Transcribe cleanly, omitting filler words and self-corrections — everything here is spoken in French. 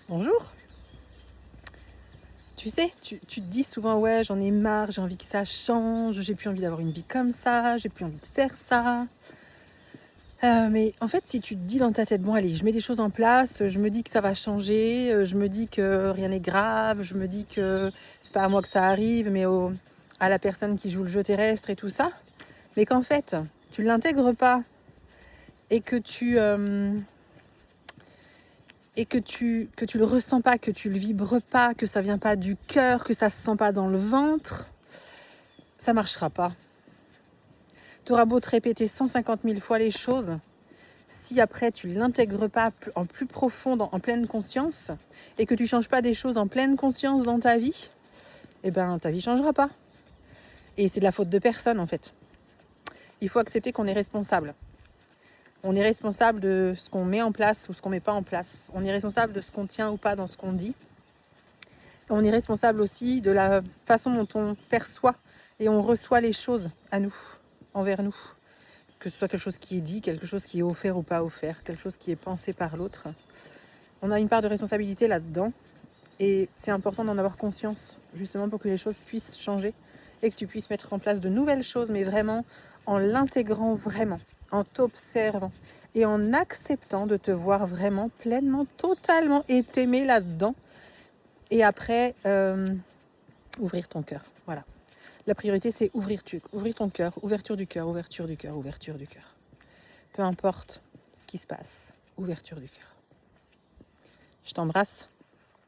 Bonjour. Tu sais, tu te dis souvent, ouais, j'en ai marre, j'ai envie que ça change, j'ai plus envie d'avoir une vie comme ça, j'ai plus envie de faire ça. Mais en fait, si tu te dis dans ta tête, bon, allez, je mets des choses en place, je me dis que ça va changer, je me dis que rien n'est grave, je me dis que c'est pas à moi que ça arrive, mais à la personne qui joue le jeu terrestre et tout ça, mais qu'en fait, tu l'intègres pas et que tu le ressens pas, que tu le vibres pas, que ça vient pas du cœur, que ça se sent pas dans le ventre, ça marchera pas. Tu auras beau te répéter 150 000 fois les choses, si après tu l'intègres pas en plus profond, en pleine conscience, et que tu changes pas des choses en pleine conscience dans ta vie, eh ben ta vie changera pas. Et c'est de la faute de personne en fait. Il faut accepter qu'on est responsable. On est responsable de ce qu'on met en place ou ce qu'on met pas en place. On est responsable de ce qu'on tient ou pas dans ce qu'on dit. On est responsable aussi de la façon dont on perçoit et on reçoit les choses à nous, envers nous. Que ce soit quelque chose qui est dit, quelque chose qui est offert ou pas offert, quelque chose qui est pensé par l'autre. On a une part de responsabilité là-dedans et c'est important d'en avoir conscience, justement pour que les choses puissent changer et que tu puisses mettre en place de nouvelles choses, mais vraiment en l'intégrant vraiment, en t'observant et en acceptant de te voir vraiment pleinement, totalement et t'aimer là-dedans. Et après, ouvrir ton cœur. Voilà. La priorité, c'est ouvrir ton cœur, ouverture du cœur, ouverture du cœur, ouverture du cœur. Peu importe ce qui se passe, ouverture du cœur. Je t'embrasse.